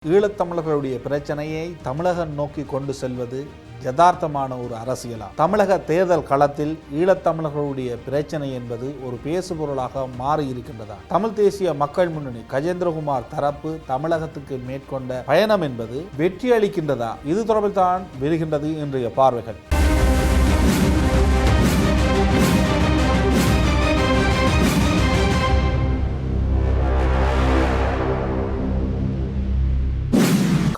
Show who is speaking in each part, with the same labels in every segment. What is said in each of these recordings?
Speaker 1: ஈழத்தமிழர்களுடைய பிரச்சனையை தமிழகம் நோக்கி கொண்டு செல்வது யதார்த்தமான ஒரு அரசியலா? தமிழக தேர்தல் களத்தில் ஈழத்தமிழர்களுடைய பிரச்சனை என்பது ஒரு பேசுபொருளாக மாறி இருக்கின்றதா? தமிழ் தேசிய மக்கள் முன்னணி கஜேந்திரகுமார் தரப்பு தமிழகத்துக்கு மேற்கொண்ட பயணம் என்பது வெற்றி அளிக்கின்றதா? இது தொடர்பில் தான் வருகின்றது இன்றைய பார்வைகள்.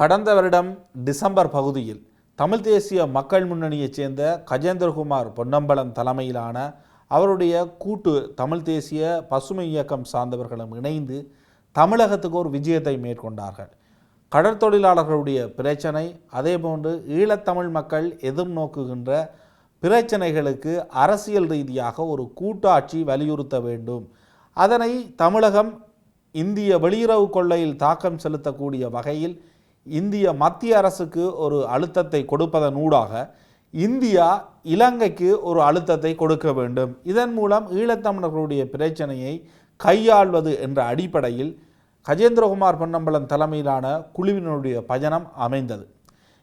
Speaker 1: கடந்த வருடம் டிசம்பர் பகுதியில் தமிழ் தேசிய மக்கள் முன்னணியைச் சேர்ந்த கஜேந்திரகுமார் பொன்னம்பலம் தலைமையிலான அவருடைய கூட்டு தமிழ் தேசிய பசுமை இயக்கம் சார்ந்தவர்களும் இணைந்து தமிழகத்துக்கு ஒரு விஜயத்தை மேற்கொண்டார்கள். கடற்தொழிலாளர்களுடைய பிரச்சனை, அதேபோன்று ஈழத்தமிழ் மக்கள் எதிர்நோக்குகின்ற பிரச்சனைகளுக்கு அரசியல் ரீதியாக ஒரு கூட்டாட்சி வலியுறுத்த வேண்டும். அதனை தமிழகம் இந்திய வெளியுறவு கொள்ளையில் தாக்கம் செலுத்தக்கூடிய வகையில் இந்திய மத்திய அரசுக்கு ஒரு அழுத்தத்தை கொடுப்பதனூடாக இந்தியா இலங்கைக்கு ஒரு அழுத்தத்தை கொடுக்க வேண்டும். இதன் மூலம் ஈழத்தமிழர்களுடைய பிரச்சனையை கையாள்வது என்ற அடிப்படையில் கஜேந்திரகுமார் பொன்னம்பலம் தலைமையிலான குழுவினுடைய பயணம் அமைந்தது.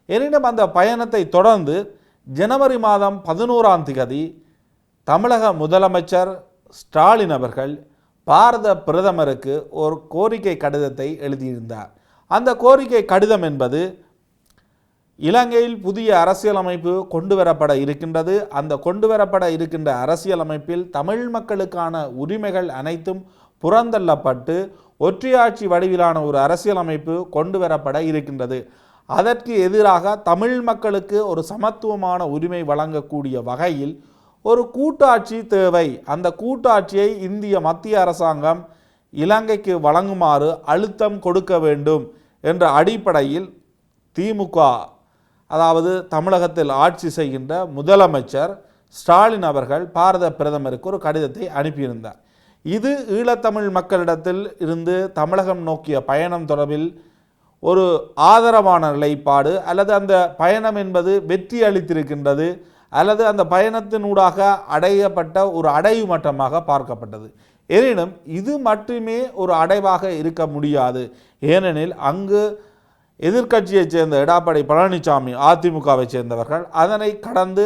Speaker 1: எனினும் அந்த பயணத்தை தொடர்ந்து ஜனவரி மாதம் 11ஆம் தேதி தமிழக முதலமைச்சர் ஸ்டாலின் அவர்கள் பாரத பிரதமருக்கு ஒரு கோரிக்கை கடிதத்தை எழுதியிருந்தார். அந்த கோரிக்கை கடிதம் என்பது இலங்கையில் புதிய அரசியலமைப்பு கொண்டு வரப்பட இருக்கின்றது. அந்த கொண்டு வரப்பட இருக்கின்ற அரசியலமைப்பில் தமிழ் மக்களுக்கான உரிமைகள் அனைத்தும் புறந்தள்ளப்பட்டு ஒற்றையாட்சி வடிவிலான ஒரு அரசியலமைப்பு கொண்டு வரப்பட இருக்கின்றது. அதற்கு எதிராக தமிழ் மக்களுக்கு ஒரு சமத்துவமான உரிமை வழங்கக்கூடிய வகையில் ஒரு கூட்டாட்சி தேவை. அந்த கூட்டாட்சியை இந்திய மத்திய அரசாங்கம் இலங்கைக்கு வழங்குமாறு அழுத்தம் கொடுக்க வேண்டும் என்ற அடிப்படையில் திமுக, அதாவது தமிழகத்தில் ஆட்சி செய்கின்ற முதலமைச்சர் ஸ்டாலின் அவர்கள் பாரத பிரதமருக்கு ஒரு கடிதத்தை அனுப்பியிருந்தார். இது ஈழத்தமிழ் மக்களிடத்தில் இருந்து தமிழகம் நோக்கிய பயணம் தொடர்பில் ஒரு ஆதரவான நிலைப்பாடு, அல்லது அந்த பயணம் என்பது வெற்றி அளித்திருக்கின்றது, அல்லது அந்த பயணத்தினூடாக அடையப்பட்ட ஒரு அடைவு மட்டமாக பார்க்கப்பட்டது. எனினும் இது மட்டுமே ஒரு அடைவாக இருக்க முடியாது. ஏனெனில் அங்கு எதிர்க்கட்சியைச் சேர்ந்த எடப்பாடி பழனிசாமி, அதிமுகவை சேர்ந்தவர்கள், அதனை கடந்து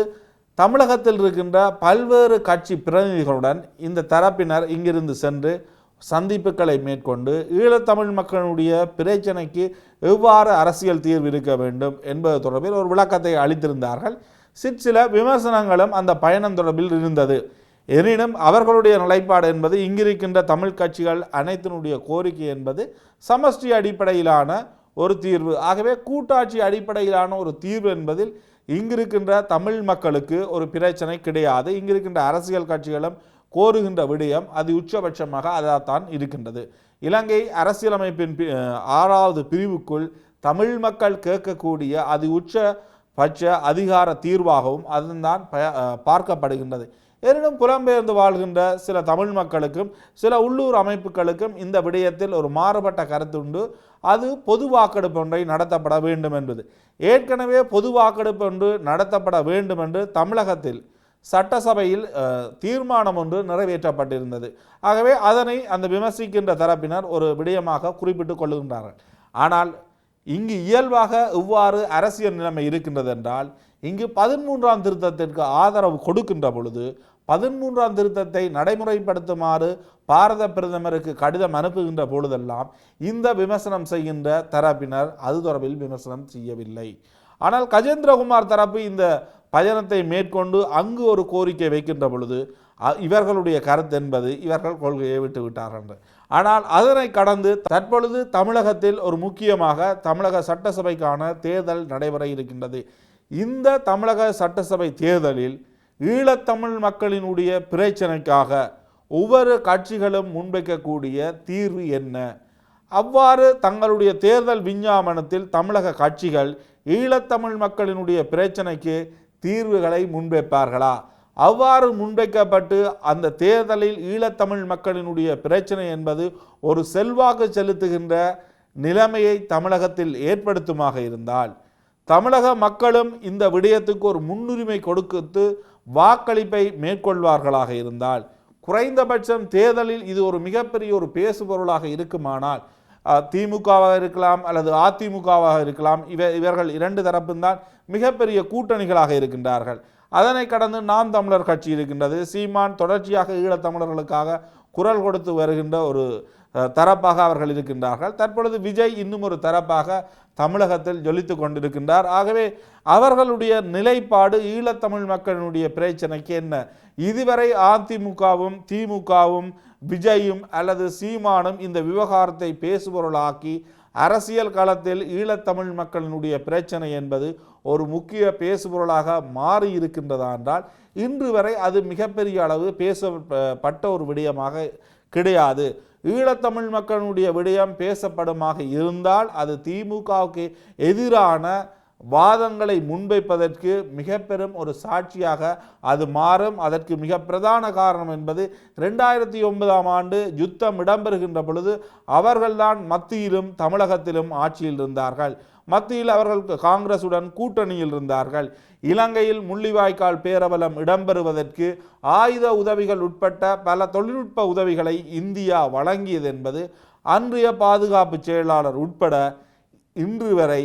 Speaker 1: தமிழகத்தில் இருக்கின்ற பல்வேறு கட்சி பிரதிநிதிகளுடன் இந்த தரப்பினர் இங்கிருந்து சென்று சந்திப்புகளை மேற்கொண்டு ஈழத்தமிழ் மக்களுடைய பிரச்சனைக்கு எவ்வாறு அரசியல் தீர்வு இருக்க வேண்டும் என்பது தொடர்பில் ஒரு விளக்கத்தை அளித்திருந்தார்கள். சில விமர்சனங்களும் அந்த பயணம் தொடர்பில் இருந்தது. எனினும் அவர்களுடைய நிலைப்பாடு என்பது இங்கிருக்கின்ற தமிழ் கட்சிகள் அனைத்தினுடைய கோரிக்கை என்பது சமஷ்டி அடிப்படையிலான ஒரு தீர்வு. ஆகவே கூட்டாட்சி அடிப்படையிலான ஒரு தீர்வு என்பதில் இங்கிருக்கின்ற தமிழ் மக்களுக்கு ஒரு பிரச்சனை கிடையாது. இங்கிருக்கின்ற அரசியல் கட்சிகளும் கோருகின்ற விடயம் அது உச்சபட்சமாக அதாத்தான் இருக்கின்றது. இலங்கை அரசியலமைப்பின் 6வது பிரிவுக்குள் தமிழ் மக்கள் கேட்கக்கூடிய அது உச்சபட்ச அதிகார தீர்வாகவும் அதுதான் பார்க்கப்படுகின்றது. எனினும் புலம்பெயர்ந்து வாழ்கின்ற சில தமிழ் மக்களுக்கும் சில உள்ளூர் அமைப்புகளுக்கும் இந்த விடயத்தில் ஒரு மாறுபட்ட கருத்துண்டு. அது பொது வாக்கெடுப்பு ஒன்றை நடத்தப்பட வேண்டும் என்பது. ஏற்கனவே பொது வாக்கெடுப்பு ஒன்று நடத்தப்பட வேண்டும் என்று தமிழகத்தில் சட்டசபையில் தீர்மானம் ஒன்று நிறைவேற்றப்பட்டிருந்தது. ஆகவே அதனை அந்த விமர்சிக்கின்ற தரப்பினர் ஒரு விடயமாக குறிப்பிட்டு கொள்ளுகின்றார்கள். ஆனால் இங்கு இயல்பாக இவ்வாறு அரசியல் நிலைமை இருக்கின்றது என்றால், இங்கு 13ஆம் திருத்தத்திற்கு ஆதரவு கொடுக்கின்ற பொழுது 13ஆம் திருத்தத்தை நடைமுறைப்படுத்துமாறு பாரத பிரதமருக்கு கடிதம் அனுப்புகின்ற பொழுதெல்லாம் இந்த விமர்சனம் செய்கின்ற தரப்பினர் அது தொடர்பில் விமர்சனம் செய்யவில்லை. ஆனால் கஜேந்திரகுமார் தரப்பு இந்த பயணத்தை மேற்கொண்டு அங்கு ஒரு கோரிக்கை வைக்கின்ற பொழுது இவர்களுடைய கருத்து என்பது இவர்கள் கொள்கையை விட்டுவிட்டார்கள். ஆனால் அதனை கடந்து தற்பொழுது தமிழகத்தில் ஒரு முக்கியமாக தமிழக சட்டசபைக்கான தேர்தல் நடைபெற இருக்கின்றது. இந்த தமிழக சட்டசபை தேர்தலில் ஈழத்தமிழ் மக்களினுடைய பிரச்சனைக்காக ஒவ்வொரு கட்சிகளும் முன்வைக்கக்கூடிய தீர்வு என்ன? அவ்வாறு தங்களுடைய தேர்தல் விஞ்ஞாபனத்தில் தமிழக கட்சிகள் ஈழத்தமிழ் மக்களினுடைய பிரச்சனைக்கு தீர்வுகளை முன்வைப்பார்களா? அவ்வாறு முன்வைக்கப்பட்டு அந்த தேர்தலில் ஈழத்தமிழ் மக்களினுடைய பிரச்சனை என்பது ஒரு செல்வாக்கு செலுத்துகின்ற நிலைமையை தமிழகத்தில் ஏற்படுத்துமாக இருந்தால், தமிழக மக்களும் இந்த விடயத்துக்கு ஒரு முன்னுரிமை கொடுத்து வாக்களிப்பை மேற்கொள்வார்களாக இருந்தால், குறைந்தபட்சம் தேர்தலில் இது ஒரு மிகப்பெரிய ஒரு பேசுபொருளாக இருக்குமானால் திமுகவாக இருக்கலாம் அல்லது அதிமுகவாக இருக்கலாம். இவர்கள் இரண்டு தரப்பும் தான் மிகப்பெரிய கூட்டணிகளாக இருக்கின்றார்கள். அதனை கடந்து நாம் தமிழர் கட்சி இருக்கின்றது. சீமான் தொடர்ச்சியாக ஈழத்தமிழர்களுக்காக குரல் கொடுத்து வருகின்ற ஒரு தரப்பாக அவர்கள் இருக்கின்றார்கள். தற்பொழுது விஜய் இன்னும் ஒரு தரப்பாக தமிழகத்தில் ஜொலித்து கொண்டிருக்கின்றார். ஆகவே அவர்களுடைய நிலைப்பாடு ஈழத்தமிழ் மக்களினுடைய பிரச்சனைக்கு என்ன? இதுவரை அதிமுகவும் திமுகவும் விஜயும் அல்லது சீமானும் இந்த விவகாரத்தை பேசுபொருளாக்கி அரசியல் களத்தில் ஈழத்தமிழ் மக்களினுடைய பிரச்சனை என்பது ஒரு முக்கிய பேசுபொருளாக மாறி இருக்கின்றதா என்றால் இன்று வரை அது மிகப்பெரிய அளவு பேசப்பட்ட ஒரு விடயமாக கிடையாது. ஈழத்தமிழ் மக்களுடைய விடயம் பேசப்படுமாக இருந்தால் அது திமுகவுக்கு எதிரான வாதங்களை முன்வைப்பதற்கு மிக பெரும் ஒரு சாட்சியாக அது மாறும். அதற்கு மிக பிரதான காரணம் என்பது 2009ஆம் ஆண்டு யுத்தம் இடம்பெறுகின்ற பொழுது அவர்கள்தான் மத்தியிலும் தமிழகத்திலும் ஆட்சியில் இருந்தார்கள். மத்தியில் அவர்கள் காங்கிரசுடன் கூட்டணியில் இருந்தார்கள். இலங்கையில் முள்ளிவாய்க்கால் பேரவலம் இடம்பெறுவதற்கு ஆயுத உதவிகள் உட்பட்ட பல தொழில்நுட்ப உதவிகளை இந்தியா வழங்கியது என்பது அன்றைய பாதுகாப்பு செயலாளர் உட்பட இன்று வரை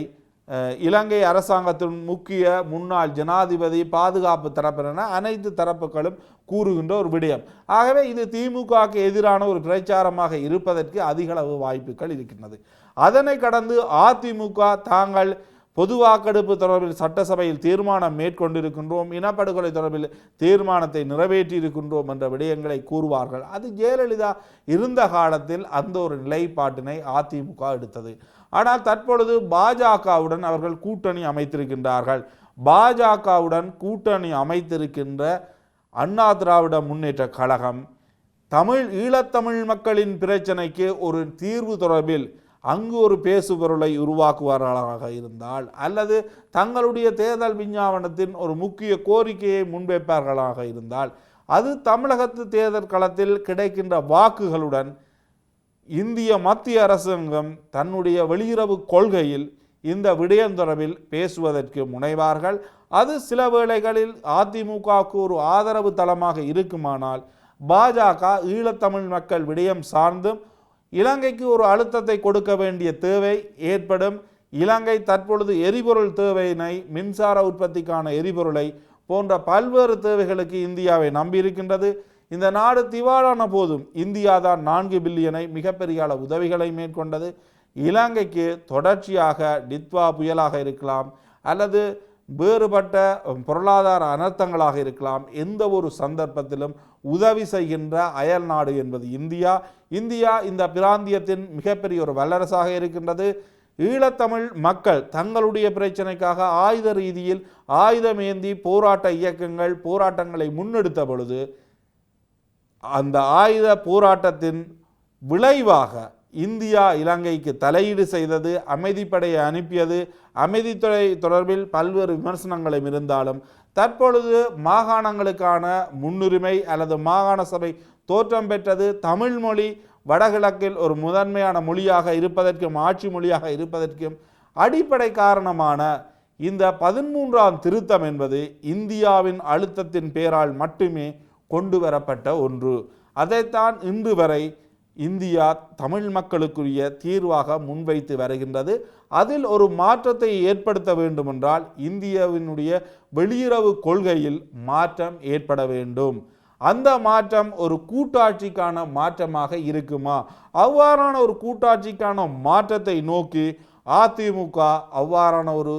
Speaker 1: இலங்கை அரசாங்கத்தின் முக்கிய முன்னாள் ஜனாதிபதி பாதுகாப்பு தரப்பின அனைத்து தரப்புகளும் கூறுகின்ற ஒரு விடயம். ஆகவே இது திமுகவுக்கு எதிரான ஒரு பிரச்சாரமாக இருப்பதற்கு அதிகளவு வாய்ப்புகள் இருக்கின்றது. அதனை கடந்து அதிமுக தாங்கள் பொது வாக்கெடுப்பு தொடர்பில் சட்டசபையில் தீர்மானம் மேற்கொண்டிருக்கின்றோம், இனப்படுகொலை தொடர்பில் தீர்மானத்தை நிறைவேற்றியிருக்கின்றோம் என்ற விடயங்களை கூறுவார்கள். அது ஜெயலலிதா இருந்த காலத்தில் அந்த ஒரு நிலைப்பாட்டினை அதிமுக எடுத்தது. ஆனால் தற்பொழுது பாஜகவுடன் அவர்கள் கூட்டணி அமைத்திருக்கின்றார்கள். பாஜகவுடன் கூட்டணி அமைத்திருக்கின்ற அண்ணா திராவிட முன்னேற்ற கழகம் ஈழத்தமிழ் மக்களின் பிரச்சனைக்கு ஒரு தீர்வு தொடர்பில் அங்கு ஒரு பேசுபொருளை உருவாக்குவார்களாக இருந்தால் அல்லது தங்களுடைய தேர்தல் விஞ்ஞாபனத்தின் ஒரு முக்கிய கோரிக்கையை முன்வைப்பார்களாக இருந்தால் அது தமிழகத்து தேர்தல் களத்தில் கிடைக்கின்ற வாக்குகளுடன் இந்திய மத்திய அரசாங்கம் தன்னுடைய வெளியுறவு கொள்கையில் இந்த விடயம் தொடர்பில் பேசுவதற்கு முனைவார்கள். அது சில வேளைகளில் அதிமுகவுக்கு ஒரு ஆதரவு தளமாக இருக்குமானால் பாஜக ஈழத்தமிழ் மக்கள் விடயம் சார்ந்தும் இலங்கைக்கு ஒரு அழுத்தத்தை கொடுக்க வேண்டிய தேவை ஏற்படும். இலங்கை தற்பொழுது எரிபொருள் தேவையினை மின்சார உற்பத்திக்கான எரிபொருளை போன்ற பல்வேறு தேவைகளுக்கு இந்தியாவை நம்பியிருக்கின்றது. இந்த நாடு திவாலான போதும் இந்தியா தான் 4 பில்லியனை மிகப்பெரிய அளவு உதவிகளை மேற்கொண்டது. இலங்கைக்கு தொடர்ச்சியாக டித்வா புயலாக இருக்கலாம் அல்லது வேறுபட்ட பொருளாதார அனர்த்தங்களாக இருக்கலாம், எந்த ஒரு சந்தர்ப்பத்திலும் உதவி செய்கின்ற அயல் நாடு என்பது இந்தியா. இந்த பிராந்தியத்தின் மிகப்பெரிய ஒரு வல்லரசாக இருக்கின்றது. ஈழத்தமிழ் மக்கள் தங்களுடைய பிரச்சனைக்காக ஆயுத ரீதியில் ஆயுதமேந்தி போராட்டங்களை முன்னெடுத்த பொழுது அந்த ஆயுத போராட்டத்தின் விளைவாக இந்தியா இலங்கைக்கு தலையீடு செய்தது, அமைதிப்படையை அனுப்பியது. அமைதித்துறை தொடர்பில் பல்வேறு விமர்சனங்களும் இருந்தாலும் தற்பொழுது மாகாணங்களுக்கான முன்னுரிமை அல்லது மாகாண சபை தோற்றம் பெற்றது. தமிழ் மொழி வடகிழக்கில் ஒரு முதன்மையான மொழியாக இருப்பதற்கும் ஆட்சி மொழியாக இருப்பதற்கும் அடிப்படை காரணமான இந்த 13ஆம் திருத்தம் என்பது இந்தியாவின் அழுத்தத்தின் பேரால் மட்டுமே கொண்டு வரப்பட்ட ஒன்று. அதைத்தான் இன்று வரை இந்தியா தமிழ் மக்களுக்குரிய தீர்வாக முன்வைத்து வருகின்றது. அதில் ஒரு மாற்றத்தை ஏற்படுத்த வேண்டுமென்றால் இந்தியாவினுடைய வெளியுறவு கொள்கையில் மாற்றம் ஏற்பட வேண்டும். அந்த மாற்றம் ஒரு கூட்டாட்சிக்கான மாற்றமாக இருக்குமா? அவ்வாறான ஒரு கூட்டாட்சிக்கான மாற்றத்தை நோக்கி அதிமுக அவ்வாறான ஒரு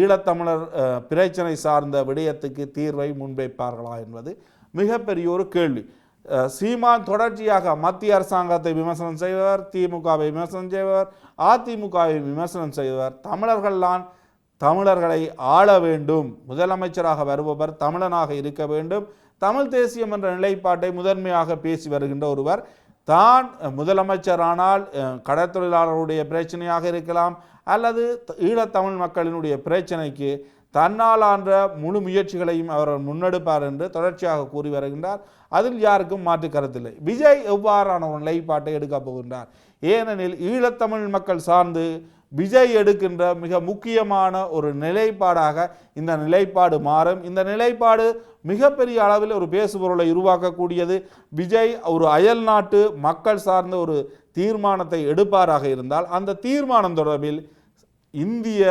Speaker 1: ஈழத்தமிழர் பிரச்சனை சார்ந்த விடயத்துக்கு தீர்வை முன்வைப்பார்களா என்பது மிகப்பெரிய ஒரு கேள்வி. சீமான் தொடர்ச்சியாக மத்திய அரசாங்கத்தை விமர்சனம் செய்வர், திமுகவை விமர்சனம் செய்வர், அதிமுகவை விமர்சனம் செய்வர். தமிழர்களை ஆள வேண்டும், முதலமைச்சராக வருபவர் தமிழனாக இருக்க வேண்டும், தமிழ் தேசியம் என்ற நிலைப்பாட்டை முதன்மையாக பேசி வருகின்ற ஒருவர் தான் முதலமைச்சரானால் கடற்தொழிலாளருடைய பிரச்சனையாக இருக்கலாம் அல்லது ஈழத்தமிழ் மக்களினுடைய பிரச்சனைக்கு தன்னால் ஆன்ற முழு முயற்சிகளையும் அவர் முன்னெடுப்பார் என்று தொடர்ச்சியாக கூறி வருகின்றார். அதில் யாருக்கும் மாற்று கருத்தில்லை. விஜய் எவ்வாறான ஒரு நிலைப்பாட்டை எடுக்கப் போகின்றார்? ஏனெனில் ஈழத்தமிழ் மக்கள் சார்ந்து விஜய் எடுக்கின்ற மிக முக்கியமான ஒரு நிலைப்பாடாக இந்த நிலைப்பாடு மாறும். இந்த நிலைப்பாடு மிகப்பெரிய அளவில் ஒரு பேசுபொருளை உருவாக்கக்கூடியது. விஜய் ஒரு அயல் நாட்டு மக்கள் சார்ந்த ஒரு தீர்மானத்தை எடுப்பாராக இருந்தால் அந்த தீர்மானம் தொடர்பில் இந்திய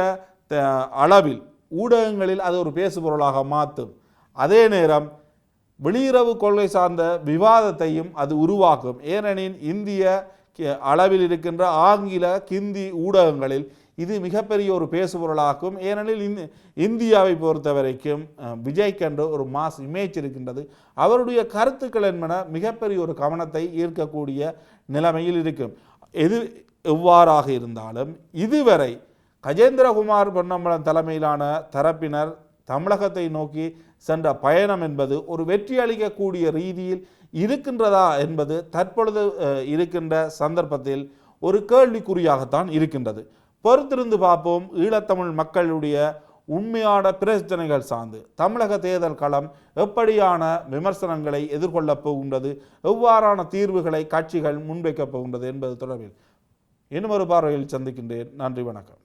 Speaker 1: அளவில் ஊடகங்களில் அது ஒரு பேசுபொருளாக மாற்றும். அதே நேரம் வெளியுறவு கொள்கை சார்ந்த விவாதத்தையும் அது உருவாக்கும். ஏனெனில் இந்திய அளவில் இருக்கின்ற ஆங்கில கிந்தி ஊடகங்களில் இது மிகப்பெரிய ஒரு பேசுபொருளாகும். ஏனெனில் இந்தியாவை பொறுத்த வரைக்கும் விஜய்க்கென்று ஒரு மாஸ் இமேஜ் இருக்கின்றது. அவருடைய கருத்துக்கள் என்பன மிகப்பெரிய ஒரு கவனத்தை ஈர்க்கக்கூடிய நிலைமையில் இருக்கும். எவ்வாறாக இருந்தாலும் இதுவரை கஜேந்திரகுமார் பொன்னம்பலம் தலைமையிலான தரப்பினர் தமிழகத்தை நோக்கி சென்ற பயணம் என்பது ஒரு வெற்றி அளிக்கக்கூடிய ரீதியில் இருக்கின்றதா என்பது தற்பொழுது இருக்கின்ற சந்தர்ப்பத்தில் ஒரு கேள்விக்குறியாகத்தான் இருக்கின்றது. பொறுத்திருந்து பார்ப்போம். ஈழத்தமிழ் மக்களுடைய உண்மையான பிரச்சனைகள் சார்ந்து தமிழக தேர்தல் களம் எப்படியான விமர்சனங்களை எதிர்கொள்ளப் போகின்றது, எவ்வாறான தீர்வுகளை கட்சிகள் முன்வைக்கப் போகின்றது என்பது தொடர்பில் இன்னும் ஒரு பார்வையில் சந்திக்கின்றேன். நன்றி, வணக்கம்.